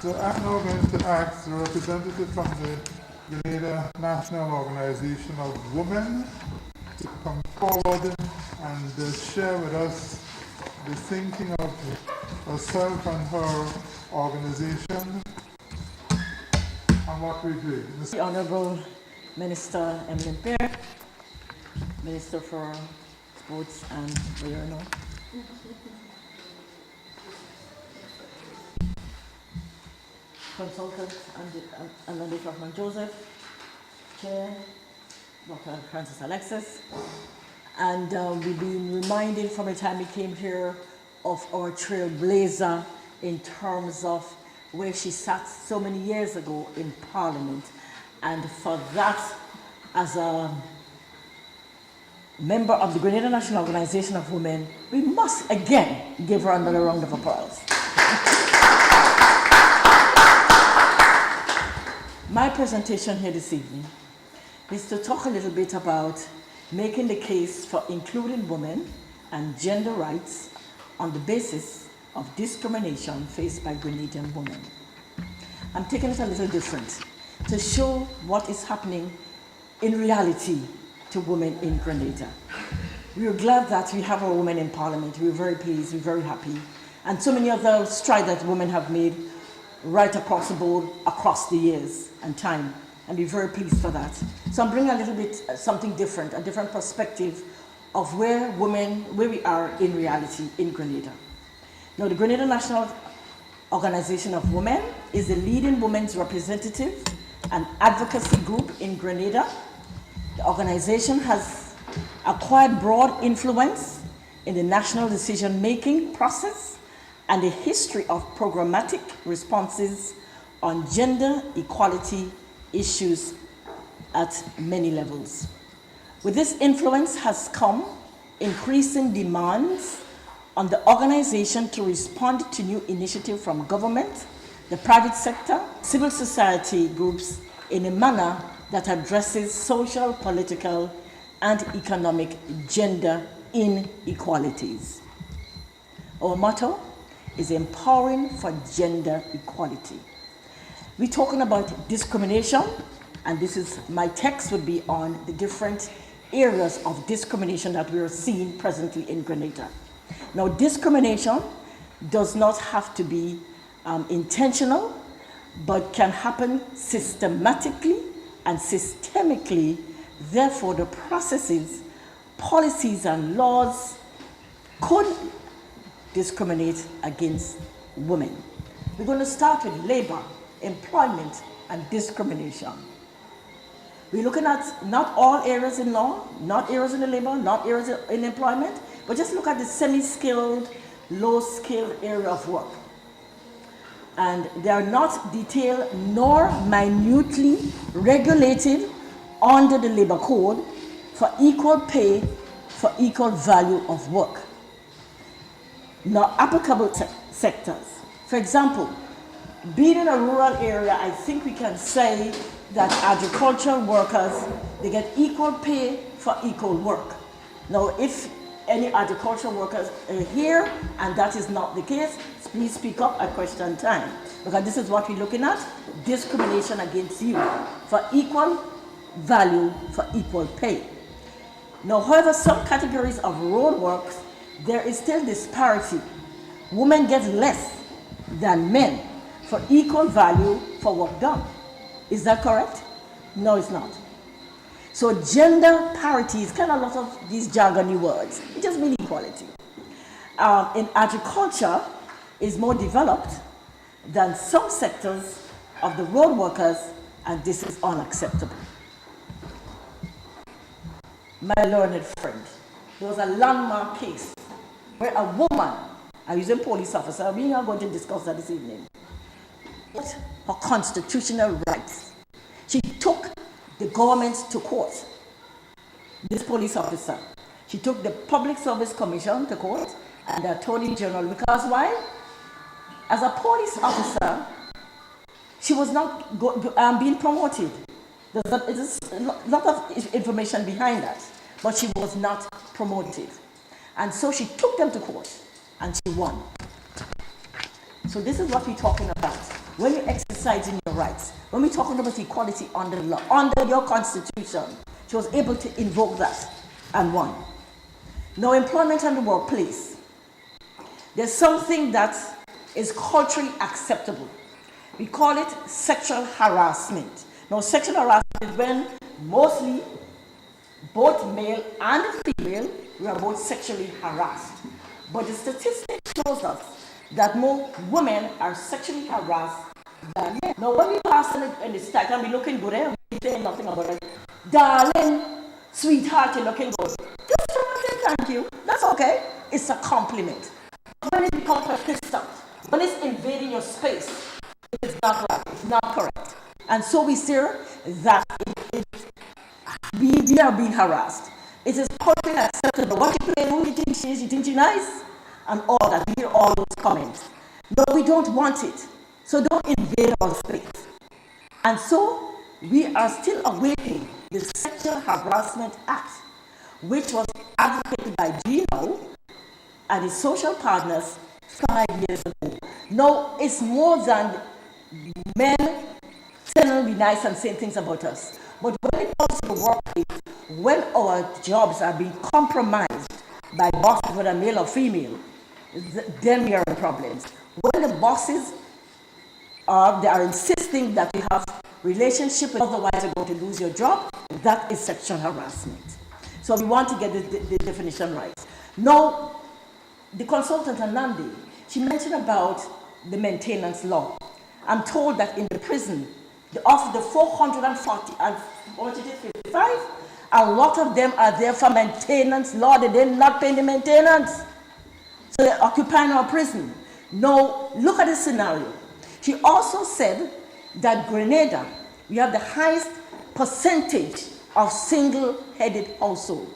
So I'm now going to ask the representative from the Grenada National Organization of Women to come forward and share with us the thinking of herself and her organization and what we're doing. The Honorable Minister Emily Pear, Minister for Sports and Environment. Consultant and Dr. Joseph, Chair, Dr. Francis Alexis, and we've been reminded from the time we came here of our trailblazer in terms of where she sat so many years ago in Parliament, and for that, as a member of the Grenada National Organization of Women, we must again give her another round of applause. My presentation here this evening is to talk a little bit about making the case for including women and gender rights on the basis of discrimination faced by Grenadian women. I'm taking it a little different to show what is happening in reality to women in Grenada. We are glad that we have our women in Parliament. We're very pleased, we're very happy. And so many other strides that women have made right across the board, across the years and time, and we're very pleased for that. So I'm bringing a little bit something different, a different perspective of where we are in reality in Grenada. Now, the Grenada National Organization of Women is the leading women's representative and advocacy group in Grenada. The organization has acquired broad influence in the national decision-making process and a history of programmatic responses on gender equality issues at many levels. With this influence has come increasing demands on the organization to respond to new initiatives from government, the private sector, civil society groups in a manner that addresses social, political, and economic gender inequalities. Our motto is empowering for gender equality. We're talking about discrimination, and my text would be on the different areas of discrimination that we are seeing presently in Grenada. Now, discrimination does not have to be intentional, but can happen systematically and systemically. Therefore, the processes, policies, and laws could discriminate against women. We're going to start with labor, employment, and discrimination. We're looking at not all areas in law, not areas in the labor, not areas in employment, but just look at the semi-skilled, low-skilled area of work. And they are not detailed nor minutely regulated under the labor code for equal pay for equal value of work. Not applicable sectors. For example, being in a rural area, I think we can say that agricultural workers, they get equal pay for equal work. Now, if any agricultural workers are here and that is not the case, please speak up at question time, because this is what we're looking at, discrimination against you for equal value for equal pay. Now, however, some categories of road works, there is still disparity. Women get less than men for equal value for work done. Is that correct? No, it's not. So gender parity is kind of a lot of these jargony words. It just means equality. In agriculture is more developed than some sectors of the road workers, and this is unacceptable. My learned friend, there was a landmark case where a woman, I use a police officer, we are going to discuss that this evening, her constitutional rights. She took the government to court, this police officer. She took the Public Service Commission to court and the Attorney General, because why? As a police officer, she was not being promoted. There's a lot of information behind that, but she was not promoted. And so she took them to court and she won. So this is what we're talking about. when you're exercising your rights, when we're talking about equality under the law, under your constitution, she was able to invoke that and won. Now, employment and the workplace. There's something that is culturally acceptable. We call it sexual harassment. Now, sexual harassment is when mostly both male and female, we are both sexually harassed. But the statistics shows us that more women are sexually harassed than men. Now, when we pass in the state and we looking good, we say nothing about it. Darling, sweetheart, you're looking good. Just thank you. That's okay. It's a compliment. When it becomes persistent, when it's invading your space, it's not right. It's not correct. And so we see that we are being harassed. It is culturally acceptable. What you play, who you think she is, you think she's nice, and all that. We hear all those comments. No, we don't want it. So don't invade our space. And so we are still awaiting the Sexual Harassment Act, which was advocated by Gino and his social partners 5 years ago. No, it's more than men telling be nice and saying things about us. But when it comes to the workplace, when our jobs are being compromised by bosses, whether male or female, then we are in problems. When the bosses they are insisting that you have relationship, otherwise you're going to lose your job, that is sexual harassment. So we want to get the definition right. Now, the consultant Anandi, she mentioned about the maintenance law. I'm told that in the prison, of the 440 and 55, a lot of them are there for maintenance law. They did not pay the maintenance. So they're occupying our prison. Now, look at the scenario. She also said that Grenada, we have the highest percentage of single-headed household,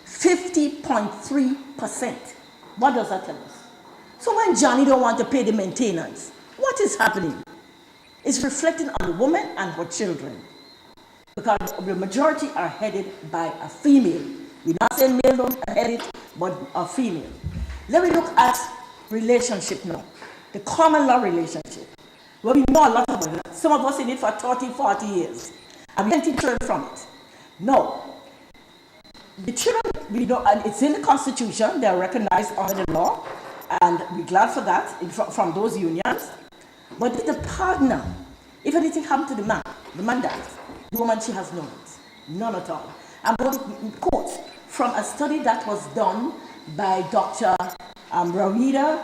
50.3%. What does that tell us? So when Johnny don't want to pay the maintenance, what is happening? It's reflecting on the woman and her children, because the majority are headed by a female. We're not saying male don't head it, but a female. Let me look at relationship now, the common law relationship. Well, we know a lot about it. Some of us in it for 30, 40 years. And we can children from it. No. The children, we know, and it's in the Constitution, they're recognized under the law, and we're glad for that, from those unions. But if the partner, if anything happened to the man dies, the woman, she has no rights. None at all. I'm going to quote from a study that was done by Dr. Rawida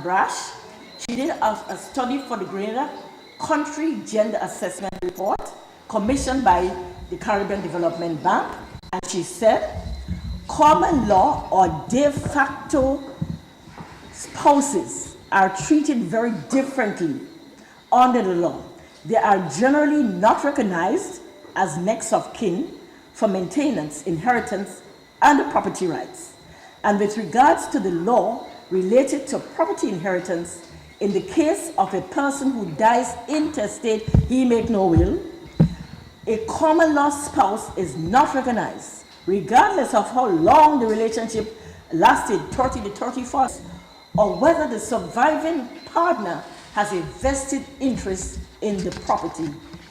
Brash. She did a study for the Grenada Country Gender Assessment Report commissioned by the Caribbean Development Bank, and she said, common law or de facto spouses are treated very differently under the law. They are generally not recognized as next of kin for maintenance, inheritance, and property rights. And with regards to the law related to property inheritance, in the case of a person who dies intestate, he make no will, a common law spouse is not recognized, regardless of how long the relationship lasted, 30 to 34, or whether the surviving partner has a vested interest in the property.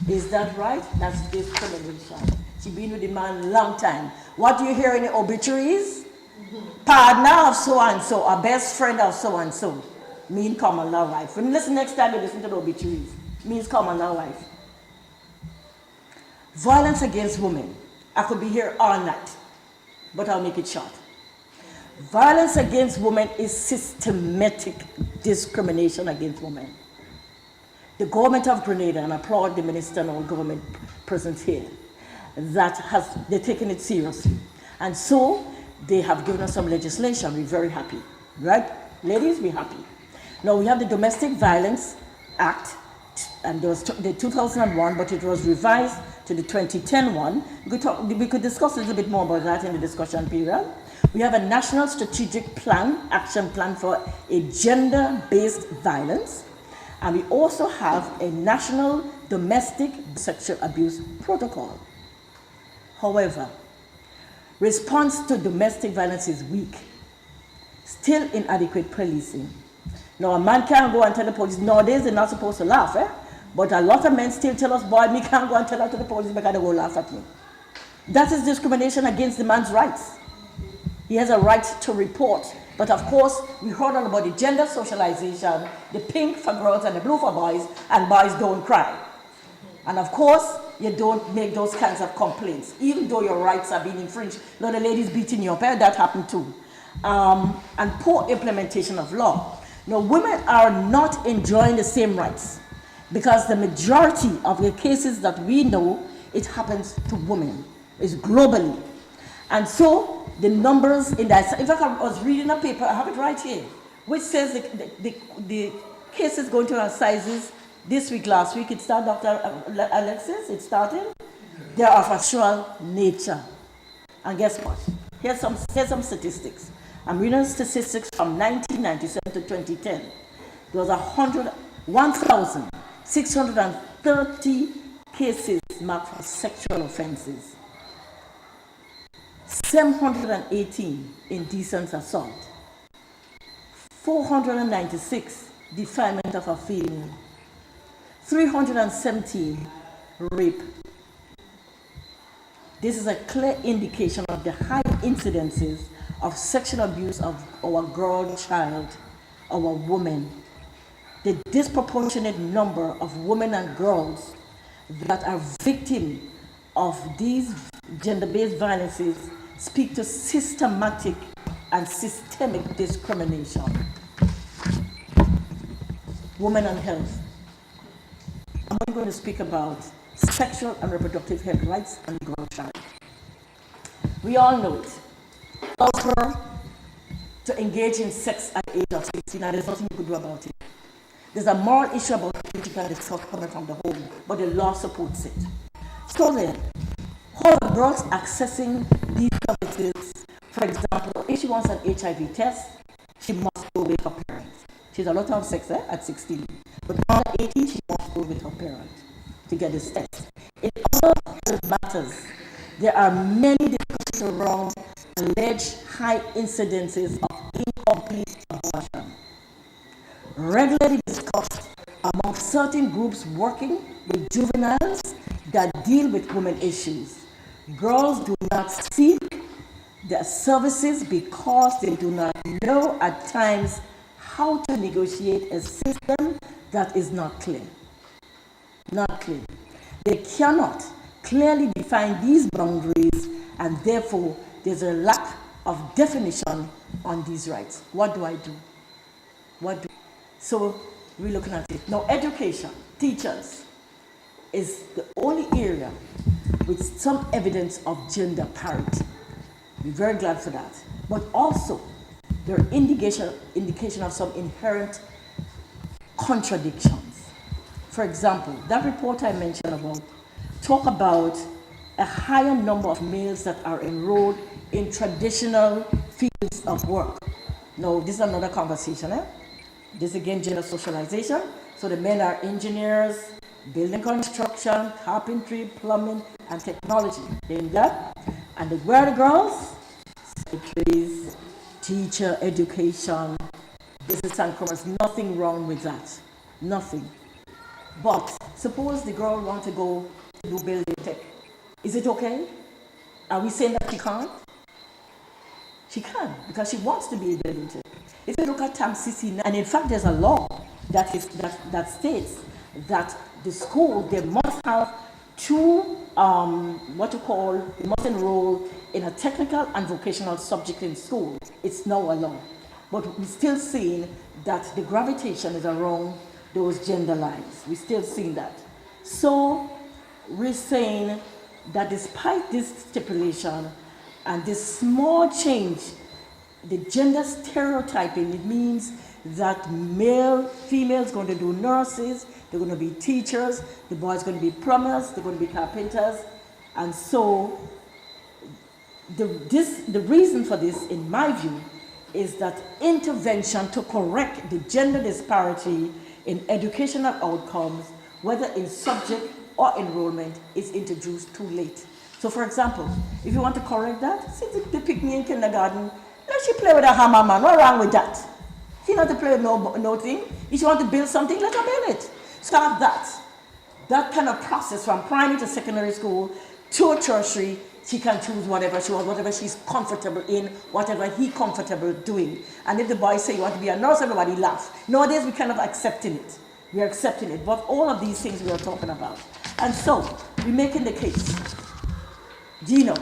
Is that right? That's discrimination. She's been with the man a long time. What do you hear in the obituaries? Partner of so-and-so, or best friend of so-and-so. Mean common law wife. When you listen next time, you listen to the obituaries. Means common law wife. Violence against women. I could be here all night, but I'll make it short. Violence against women is systematic discrimination against women. The government of Grenada, and I applaud the minister and all government present here, they're taking it seriously. And so they have given us some legislation. We're very happy, right? Ladies, we're happy. Now we have the Domestic Violence Act, and there was the 2001, but it was revised to the 2010 one. We could discuss a little bit more about that in the discussion period. We have a National Strategic Plan, Action Plan for a Gender-Based Violence, and we also have a National Domestic Sexual Abuse Protocol. However, response to domestic violence is weak, still inadequate policing, Now, a man can't go and tell the police. Nowadays, they're not supposed to laugh, eh? But a lot of men still tell us, boy, me can't go and tell that to the police because they will laugh at me. That is discrimination against the man's rights. He has a right to report. But of course, we heard all about the gender socialization, the pink for girls and the blue for boys, and boys don't cry. And of course, you don't make those kinds of complaints, even though your rights are being infringed. Now the ladies beating you up, that happened too. And poor implementation of law. Now women are not enjoying the same rights because the majority of the cases that we know, it happens to women. It's globally. And so the numbers in that, in fact I was reading a paper, I have it right here, which says the cases going to assizes this week, last week, it started, Dr. Alexis, it started. They are of a sexual nature. And guess what? Here's some statistics. I'm reading statistics from 1997 to 2010. There was 1,630 cases marked for sexual offenses. 718 indecent assault. 496 defilement of a female. 317 rape. This is a clear indication of the high incidences of sexual abuse of our girl child, our woman. The disproportionate number of women and girls that are victims of these gender-based violences speak to systematic and systemic discrimination. Women and health. I'm going to speak about sexual and reproductive health rights and girl child. We all know it. Offer to engage in sex at the age of 16, and there's nothing you can do about it. There's a moral issue about it you can discuss coming from the home, but the law supports it. So then, how are girls accessing these services? For example, if she wants an HIV test, she must go with her parents. She's allowed to have sex at 16. But under 18, she must go with her parent to get this test. In other matters, there are many discussions around alleged high incidences of incomplete abortion. Regularly discussed among certain groups working with juveniles that deal with women issues. Girls do not seek their services because they do not know at times how to negotiate a system that is not clear. Not clear. They cannot clearly define these boundaries, and therefore there's a lack of definition on these rights. What do I do? So we're looking at it. Now, education, teachers, is the only area with some evidence of gender parity. We're very glad for that. But also, there are indication of some inherent contradictions. For example, that report I mentioned about talk about a higher number of males that are enrolled in traditional fields of work. Now, this is another conversation. This again, gender socialization. So the men are engineers, building construction, carpentry, plumbing, and technology. In that, and where are the girls? Secretaries, teacher, education, business and commerce. Nothing wrong with that. Nothing. But suppose the girl wants to go to do building tech. Is it okay? Are we saying that she can't? She can, because she wants to be a building tech. If you look at TAMCC, and in fact there's a law that states that the school, they must have two, they must enroll in a technical and vocational subject in school. It's now a law. But we're still seeing that the gravitation is around those gender lines. We're still seeing that. So we're saying that despite this stipulation and this small change, the gender stereotyping, it means that females going to do nurses, they're going to be teachers, the boys going to be plumbers, they're going to be carpenters. And so the reason for this, in my view, is that intervention to correct the gender disparity in educational outcomes, whether in subject or enrollment, is introduced too late. So for example, if you want to correct that, since they pick me in kindergarten, let she play with a hammer, man. What's wrong with that? She not to play no thing. If she want to build something, let her build it. So have that kind of process from primary to secondary school to tertiary. She can choose whatever she wants, whatever she's comfortable in, whatever he comfortable doing. And if the boys say you want to be a nurse, everybody laugh. Nowadays we kind of accepting it. We are accepting it. But all of these things we are talking about. And so we're making the case. Gino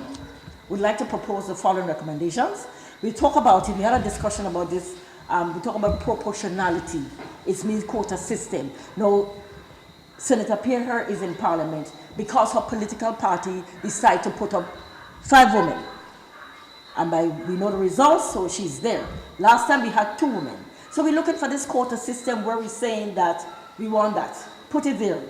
would like to propose the following recommendations. We talk about it. We had a discussion about this. We talk about proportionality. It means quota system. Now, Senator Pierre is in Parliament because her political party decided to put up 5 women. And we know the results, so she's there. Last time we had 2 women. So we're looking for this quota system where we're saying that we want that. Put it there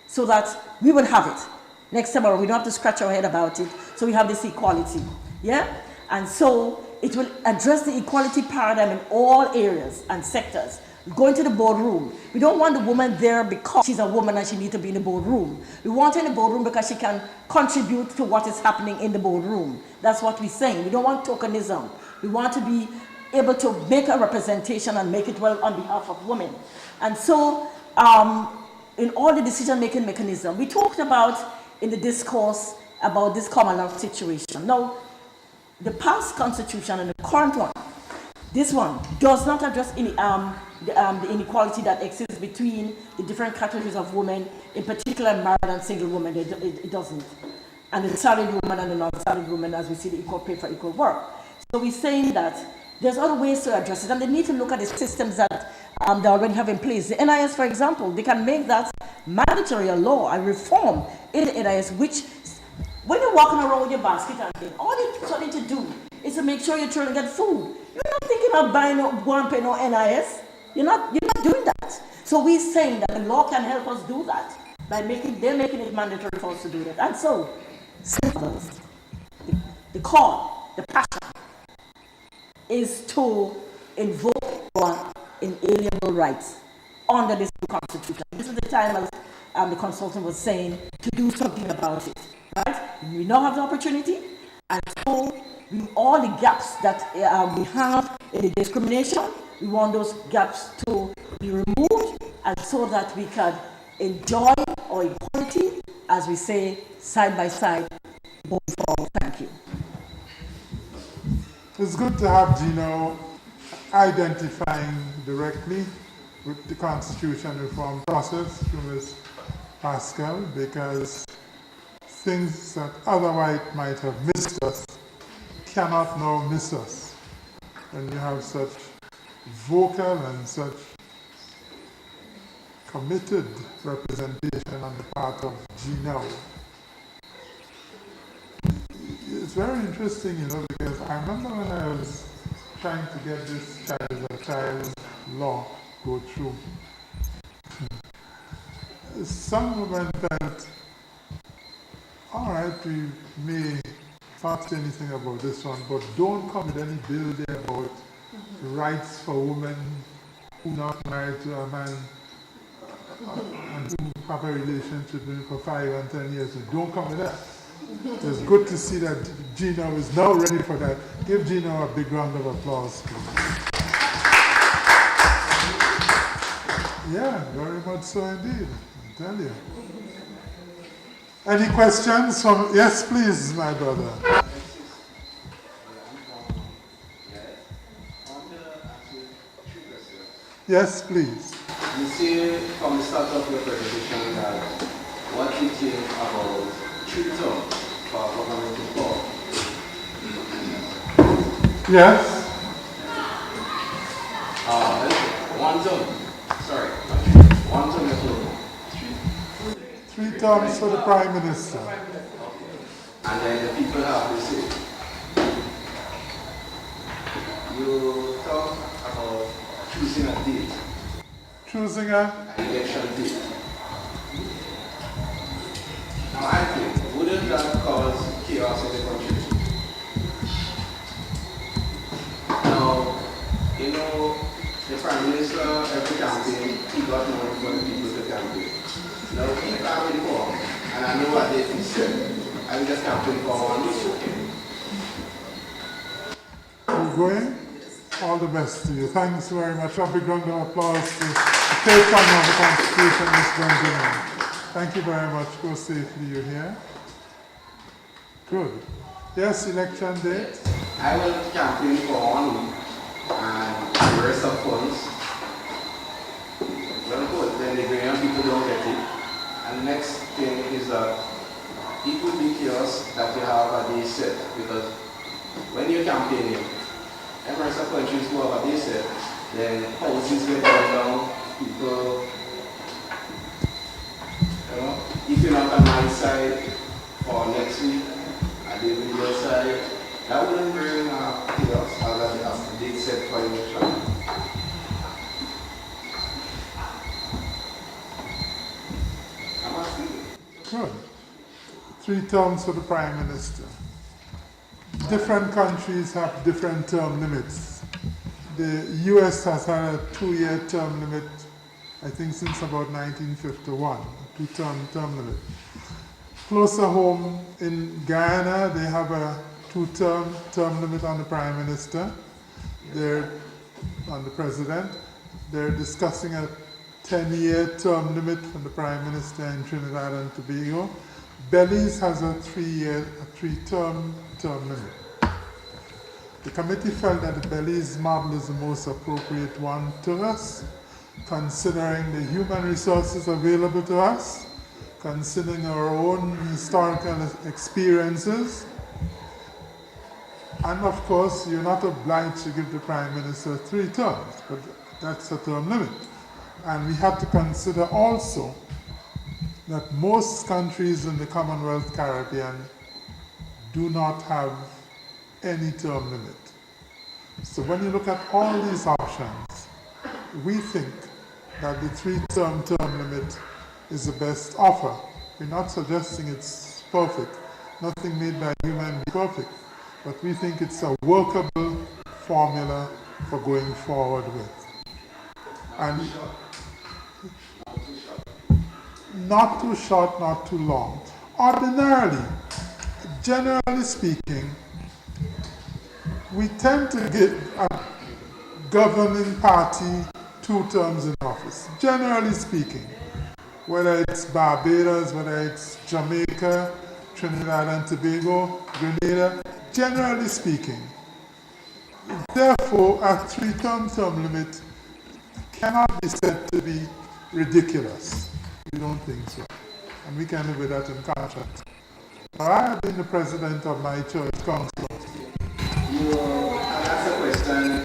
so that we will have it. Next time we don't have to scratch our head about it. So we have this equality. Yeah? And so it will address the equality paradigm in all areas and sectors. Going to the boardroom. We don't want the woman there because she's a woman and she needs to be in the boardroom. We want her in the boardroom because she can contribute to what is happening in the boardroom. That's what we're saying. We don't want tokenism. We want to be able to make a representation and make it well on behalf of women. And so, in all the decision-making mechanism, we talked about in the discourse about this common law situation. Now, the past constitution and the current one, this one does not address the inequality that exists between the different categories of women, in particular married and single women. It doesn't. And the salaried woman and the non-salaried woman, as we see the equal pay for equal work. So we're saying that there's other ways to address it, and they need to look at the systems that they already have in place. The NIS, for example, they can make that mandatory a law, a reform in the NIS, which, when you're walking around with your basket and thing, all you're trying to do is to make sure your children get food. You're not thinking of buying or going to pay no NIS. You're not doing that. So we're saying that the law can help us do that by making it mandatory for us to do that. And so, the call, the passion, is to invoke our inalienable rights under this new constitution. This is the time, as the consultant was saying, to do something about it. Right? We now have the opportunity, and so all the gaps that we have in the discrimination, we want those gaps to be removed, and so that we can enjoy our equality, as we say, side by side, going forward. Thank you. It's good to have Gino identifying directly with the Constitution reform process through Ms. Pascal, because things that otherwise might have missed us cannot now miss us when you have such vocal and such committed representation on the part of Gino. It's very interesting, because I remember when I was trying to get this child law go through, some women felt, all right, we may not say anything about this one, but don't come with any bill there about rights for women who are not married to a man and who have a relationship with him for 5 and 10 years. So don't come with that. It's good to see that Gino is now ready for that. Give Gino a big round of applause, please. Yeah, very much so indeed, I tell you. Any questions from, yes please, my brother. Yes, please. You say from the start of your presentation that what you think about 3 terms for government reform. Yes. 1 term. Sorry. 1 term is over. 3 terms for the Prime Minister. And then the people have to say. You talk about choosing a date. Choosing an election date. Now I think, wouldn't that cause chaos in the country? Now, the Prime Minister, every campaign, he got money for the people to campaign. Now, he campaign for, and I know what they said, I just campaign for 1 week. We're going? All the best to you. Thanks very much. A big round of applause to the co-founder of the Constitution, Mr. Benjamin. Thank you very much. Go safely, you here. Good. Yes, election date? I will campaign for 1 week and the rest of funds. Well, good. Then the Ghanaian people don't get it. And the next thing is that it would be chaos that you have a day set, because when you're campaigning, and rest of countries who have a day set, then houses get burned down, people, if you're not on my side for next week, I did with your side, that wouldn't bring chaos as a date set for election. I'm asking you. Good. 3 terms for the Prime Minister. Different countries have different term limits. The US has had a 2-year term limit, I think since about 1951, a 2-term limit. Closer home in Guyana, they have a 2-term limit on the Prime Minister. They're on the President. They're discussing a 10-year term limit for the Prime Minister in Trinidad and Tobago. Belize has a 3-term limit. The committee felt that the Belize model is the most appropriate one to us, considering the human resources available to us, considering our own historical experiences, and of course, you're not obliged to give the Prime Minister 3 terms, but that's a term limit. And we have to consider also that most countries in the Commonwealth Caribbean do not have any term limit. So when you look at all these options, we think that the 3-term limit is the best offer. We're not suggesting it's perfect. Nothing made by human is perfect. But we think it's a workable formula for going forward with. And not too short, not too long. Ordinarily, generally speaking, we tend to give a governing party 2 terms in office, generally speaking. Whether it's Barbados, whether it's Jamaica, Trinidad and Tobago, Grenada, generally speaking. Therefore, a 3-term limit cannot be said to be ridiculous. We don't think so. And we can live with that in conscience. Now, I have been the president of my church council. You asked a question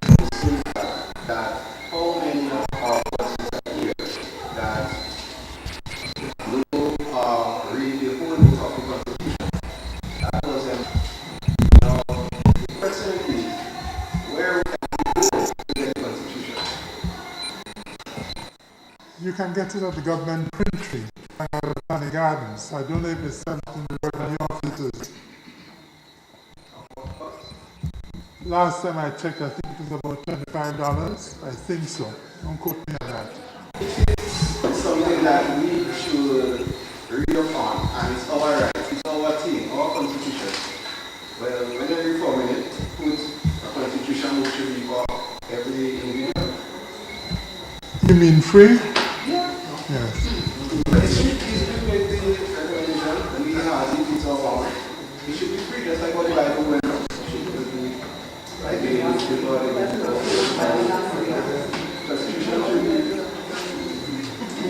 that how many of us are here that know read the whole book of the Constitution. That was now, the question is, where can we go to get the Constitution? You can get it at the government printry at Botanic Gardens. I don't know if it's sent in the revenue offices. Last time I checked, I think it was about $25. I think so. Don't quote me on that. It's something that we should read up on, and it's our right, it's our thing, our constitution. Well, when you're reforming it, put a constitution which should be for every individual. You mean free? Yeah. Yes. It should make the recommendation, and we have it, it's our power. It should be free, just like what the Bible went on. It should be like the Constitution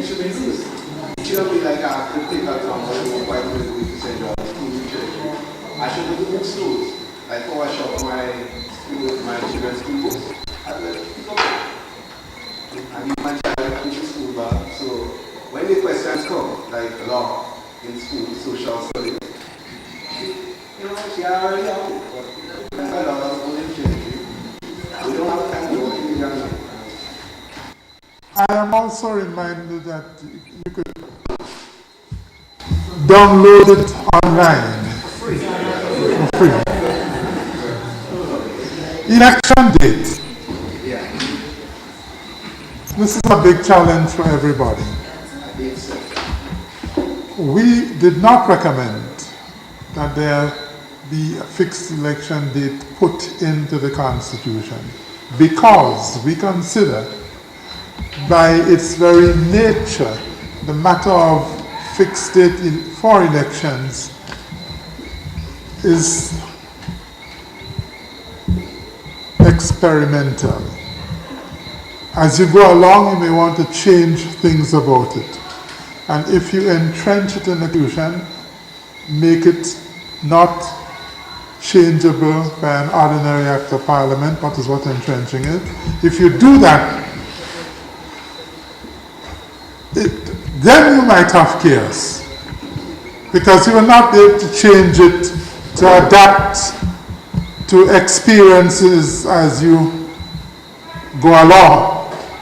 should be used. It shouldn't be like a critical company quite with St.Andrew. I should do bookstores, like how I shop my children's school books. I will pick up and give my child into school bag. So when the questions come, like law in school, social studies, she already have it. But I don't only change it. We don't have time to work in the young. I am also reminded that you could download it online for free. Election date. This is a big challenge for everybody. We did not recommend that there be a fixed election date put into the Constitution. because we consider by its very nature the matter of fixed date for elections is experimental. As you go along, you may want to change things about it. And if you entrench it in the Constitution, make it not changeable by an ordinary act of Parliament, that is what entrenching is. If you do that, then you might have chaos, because you will not be able to change it to adapt to experiences as you go along.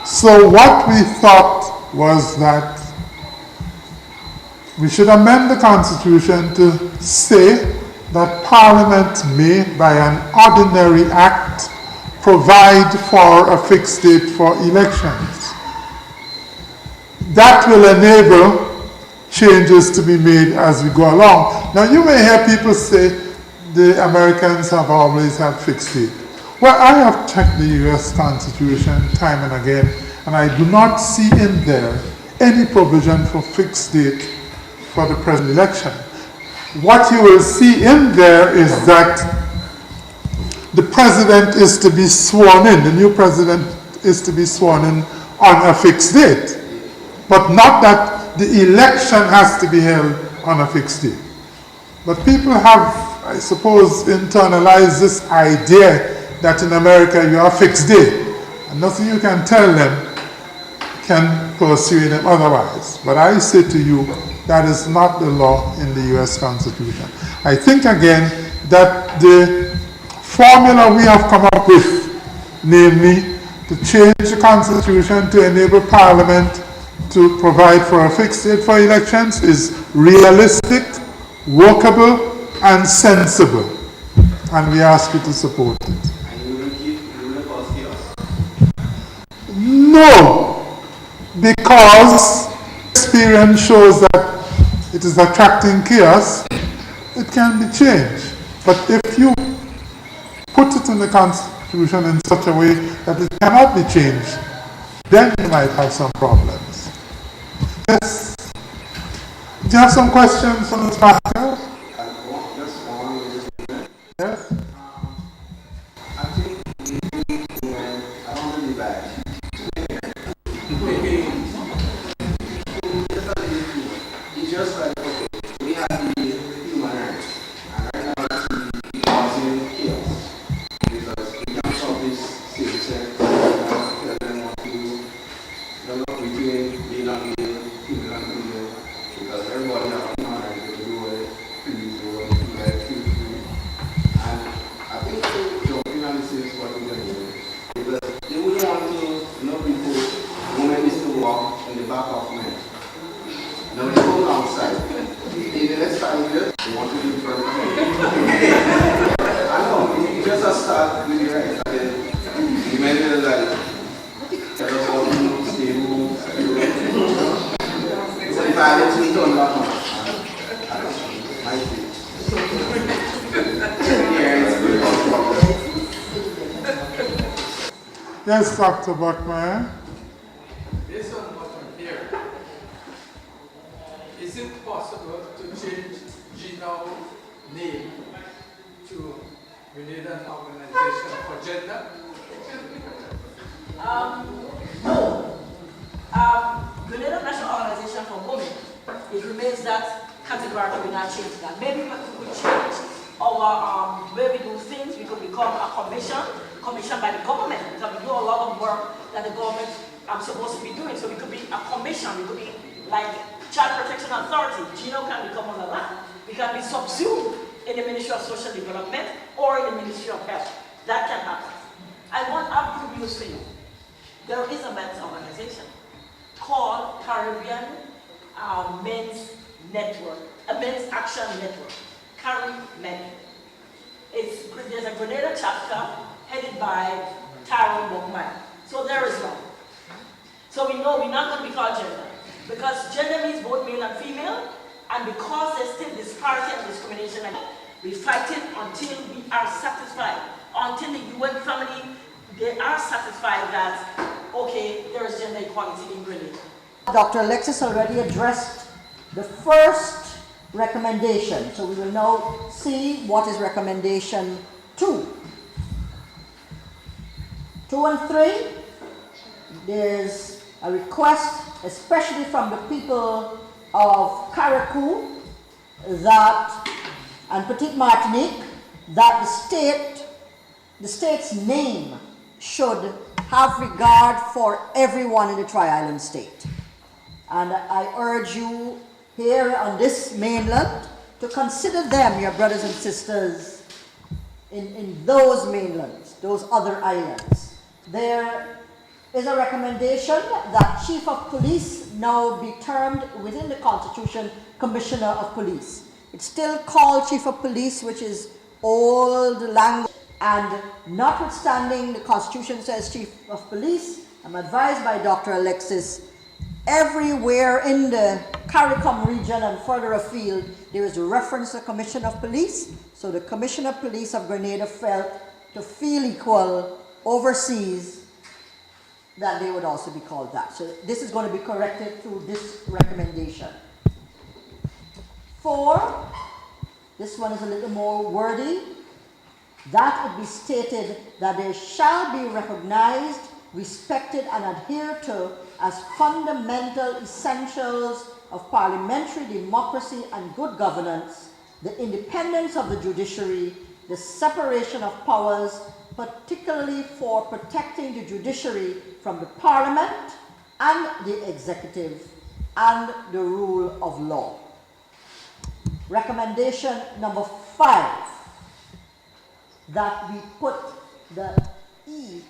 So what we thought was that we should amend the Constitution to say that Parliament may, by an ordinary act, provide for a fixed date for elections. That will enable changes to be made as we go along. Now you may hear people say the Americans have always had fixed date. Well, I have checked the US Constitution time and again, and I do not see in there any provision for fixed date for the present election. What you will see in there is that the president is to be sworn in, the new president is to be sworn in on a fixed date, but not that the election has to be held on a fixed date. But people have, I suppose, internalized this idea that in America you have a fixed date, and nothing you can tell them can persuade them otherwise. But I say to you, that is not the law in the US Constitution. I think again that the formula we have come up with, namely to change the Constitution to enable Parliament to provide for a fixed date for elections, is realistic, workable, and sensible. And we ask you to support it. And you will cause chaos? No, because experience shows that it is attracting chaos. It can be changed. But if you put it in the Constitution in such a way that it cannot be changed, then you might have some problems. Yes? Do you have some questions from this matter? Yes? I think I don't really bad. It's just like, okay, we have the human rights, and right now it's causing chaos. Because we can't solve this situation, tell them what to do, they're not between, they're not here, people not here, because everybody has human rights to do it, free to work, free to do. And I think jumping on this is what we're going to do. Because they wouldn't want to know people, women is to walk in the back of men. Now they go outside. In the next 5 years, they want to be in front of me. I know, you just start with the right. And then the men will like, tell us what to do, stay home. So if I let me turn back on, I think. Yes, Dr. Buckmeyer. Based on what I'm hearing, is it possible to change Gino's name to we need an organization for gender? No. Grenada National Organization for Women, it remains that categorically. We're not changing that. Maybe we could change our way we do things. We could become a commission by the government, because we do a lot of work that the government supposed to be doing. So we could be a commission. We could be like Child Protection Authority. Gino can become one of that. We can be subsumed in the Ministry of Social Development or in the Ministry of Health. That can happen. I have good news for you. There is a men's organization called Caribbean Men's Network, a Men's Action Network, CARI-MEN. There's a Grenada chapter headed by Tyrone Buckmeyer. So there is one. So we know we're not going to be called gender, because gender means both male and female, and because there's still disparity and discrimination, we're fighting until we are satisfied, until the UN family they are satisfied that, okay, there is gender equality in Grenada. Dr. Alexis already addressed the first recommendation, so we will now see what is recommendation 2. 2 and 3, there's a request, especially from the people of Carriacou and Petite Martinique, that the state's name should have regard for everyone in the Tri-Island state. And I urge you here on this mainland to consider them your brothers and sisters in those mainlands, those other islands. There is a recommendation that Chief of Police now be termed within the Constitution Commissioner of Police. It's still called Chief of Police, which is old language, and notwithstanding the Constitution says Chief of Police, I'm advised by Dr. Alexis, everywhere in the CARICOM region and further afield, there is a reference to Commissioner of Police. So the Commissioner of Police of Grenada felt to feel equal overseas that they would also be called that. So this is going to be corrected through this recommendation. 4, this one is a little more wordy, that it be stated that they shall be recognized, respected and adhered to as fundamental essentials of parliamentary democracy and good governance, the independence of the judiciary, the separation of powers, particularly for protecting the judiciary from the parliament and the executive, and the rule of law. Recommendation number 5, that we put the E,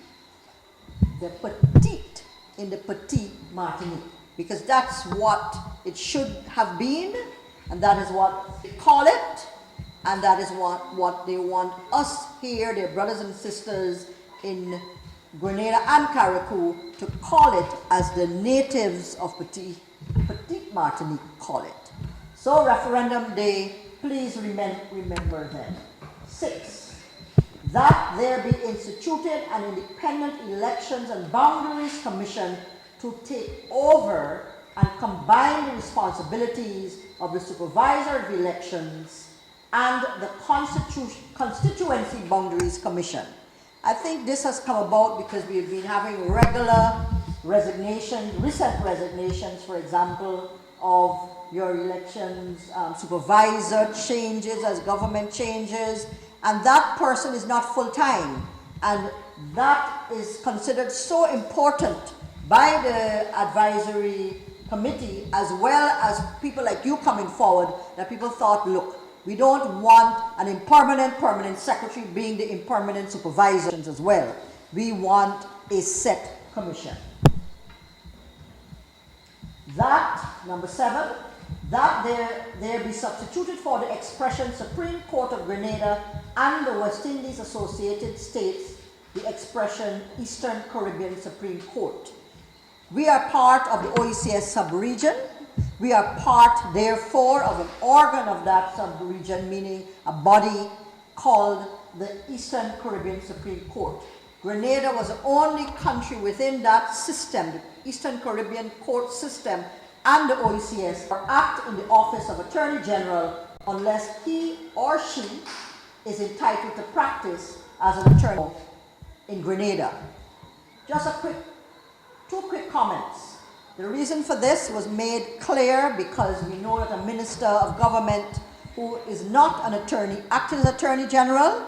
the petite, in the Petite Martinique, because that's what it should have been, and that is what they call it, and that is what they want us here, their brothers and sisters in Grenada and Carriacou, to call it as the natives of Petite Martinique call it. So referendum day, please remember them. 6, that there be instituted an independent elections and boundaries commission to take over and combine the responsibilities of the supervisor of elections and the constituency boundaries commission. I think this has come about because we've been having regular resignations, recent resignations, for example, of your elections supervisor changes as government changes, and that person is not full-time, and that is considered so important by the advisory committee as well as people like you coming forward, that people thought, look, we don't want an impermanent permanent secretary being the impermanent supervisor as well. We want a set commission. That, number 7, that there be substituted for the expression Supreme Court of Grenada and the West Indies Associated States, the expression Eastern Caribbean Supreme Court. We are part of the OECS sub-region. We are part, therefore, of an organ of that sub-region, meaning a body called the Eastern Caribbean Supreme Court. Grenada was the only country within that system, the Eastern Caribbean Court system, and the OECS are act in the office of Attorney General unless he or she is entitled to practice as an attorney in Grenada. Just two quick comments. The reason for this was made clear because we know that a minister of government who is not an attorney acted as Attorney General.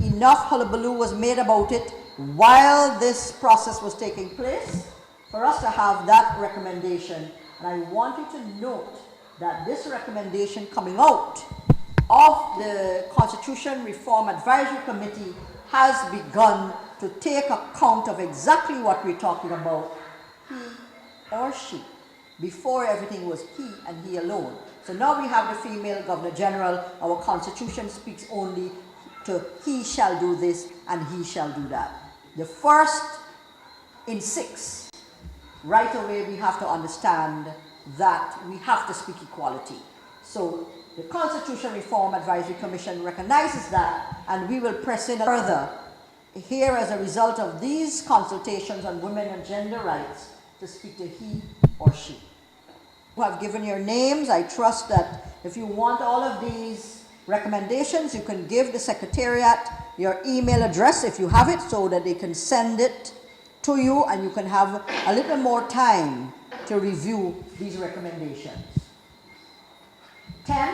Enough hullabaloo was made about it while this process was taking place for us to have that recommendation. And I want you to note that this recommendation coming out of the Constitution Reform Advisory Committee has begun to take account of exactly what we're talking about, he or she. Before everything was he and he alone. So now we have the female Governor General. Our Constitution speaks only to he shall do this and he shall do that. The first in 6. Right away, we have to understand that we have to speak equality. So the Constitution Reform Advisory Commission recognizes that, and we will press in further here as a result of these consultations on women and gender rights to speak to he or she. You have given your names. I trust that if you want all of these recommendations, you can give the Secretariat your email address if you have it, so that they can send it to you and you can have a little more time to review these recommendations. 10,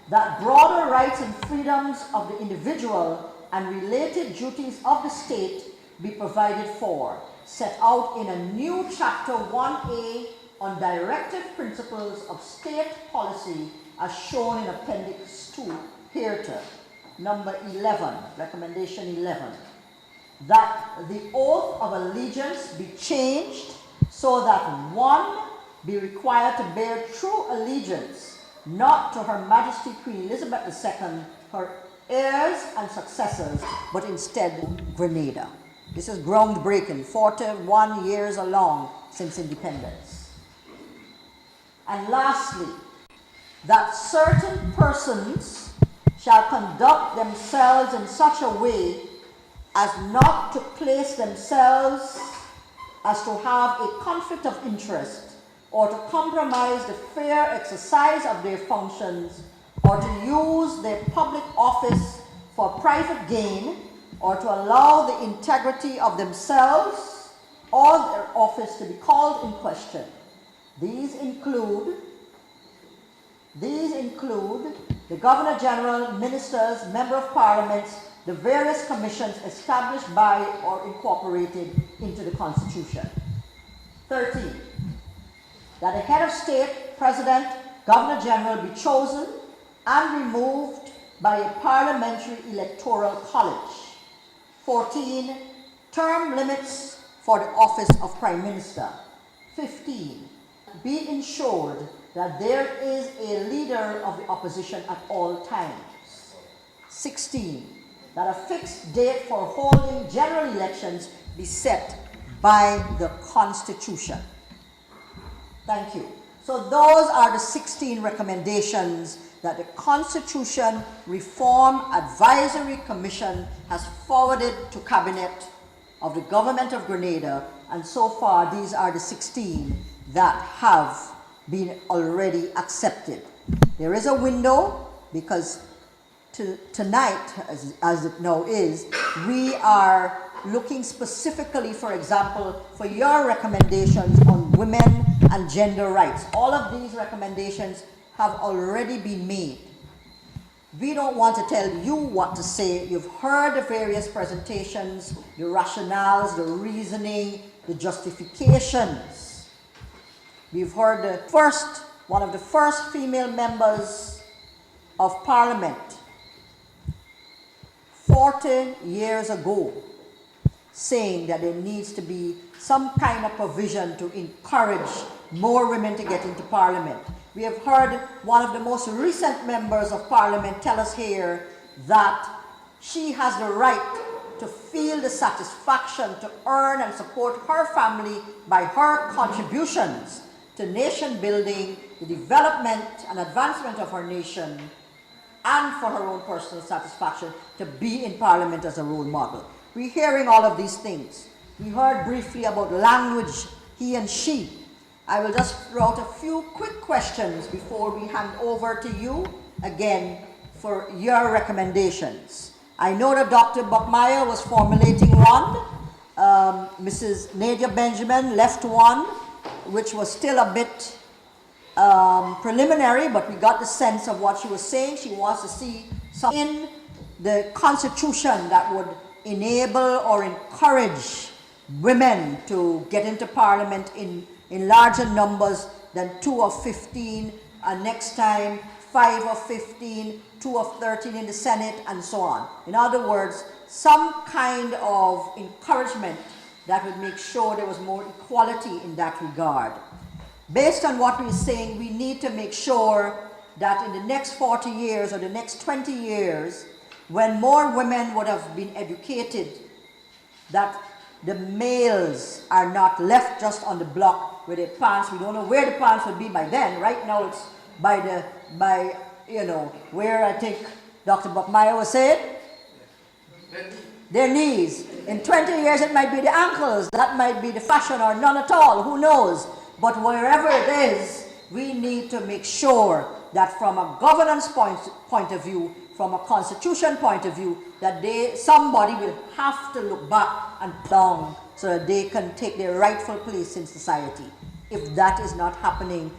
that broader rights and freedoms of the individual and related duties of the state be provided for, set out in a new chapter 1A on directive principles of state policy as shown in Appendix 2 hereto. Number 11, recommendation 11, that the oath of allegiance be changed so that one be required to bear true allegiance not to Her Majesty Queen Elizabeth II, her heirs and successors, but instead Grenada. This is groundbreaking, 41 years along since independence. And lastly, that certain persons shall conduct themselves in such a way as not to place themselves as to have a conflict of interest or to compromise the fair exercise of their functions or to use their public office for private gain or to allow the integrity of themselves or their office to be called in question. These include the Governor General, ministers, Member of Parliament, the various commissions established by or incorporated into the Constitution. 13, that the head of state, President, Governor General be chosen and removed by a parliamentary electoral college. 14, term limits for the office of Prime Minister. 15, be ensured that there is a leader of the opposition at all times. 16, that a fixed date for holding general elections be set by the Constitution. Thank you. So those are the 16 recommendations that the Constitution Reform Advisory Commission has forwarded to Cabinet of the Government of Grenada, and so far these are the 16 that have been already accepted. There is a window because tonight, as it now is, we are looking specifically, for example, for your recommendations on women and gender rights. All of these recommendations have already been made. We don't want to tell you what to say. You've heard the various presentations, the rationales, the reasoning, the justifications. We've heard one of the first female members of Parliament 40 years ago saying that there needs to be some kind of provision to encourage more women to get into Parliament. We have heard one of the most recent members of Parliament tell us here that she has the right to feel the satisfaction to earn and support her family by her contributions to nation building, the development and advancement of her nation, and for her own personal satisfaction to be in Parliament as a role model. We're hearing all of these things. We heard briefly about language, he and she. I will just throw out a few quick questions before we hand over to you again for your recommendations. I know that Dr. Buckmeyer was formulating one. Mrs. Nadia Benjamin left one, which was still a bit preliminary, but we got the sense of what she was saying. She wants to see something in the Constitution that would enable or encourage women to get into Parliament in larger numbers than 2 of 15, and next time 5 of 15, 2 of 13 in the Senate, and so on. In other words, some kind of encouragement that would make sure there was more equality in that regard. Based on what we're saying, we need to make sure that in the next 40 years or the next 20 years, when more women would have been educated, that the males are not left just on the block with their pants. We don't know where the pants would be by then. Right now it's by where I think Dr. Buckmeyer was saying. their knees. In 20 years, it might be the ankles, that might be the fashion, or none at all, who knows? But wherever it is, we need to make sure that from a governance point of view, from a constitution point of view, that somebody will have to look back and down so that they can take their rightful place in society. If that is not happening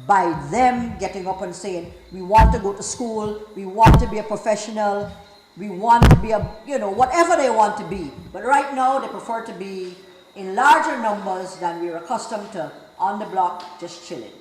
by them getting up and saying, we want to go to school, we want to be a professional, we want to be whatever they want to be. But right now, they prefer to be in larger numbers than we're accustomed to on the block, just chilling.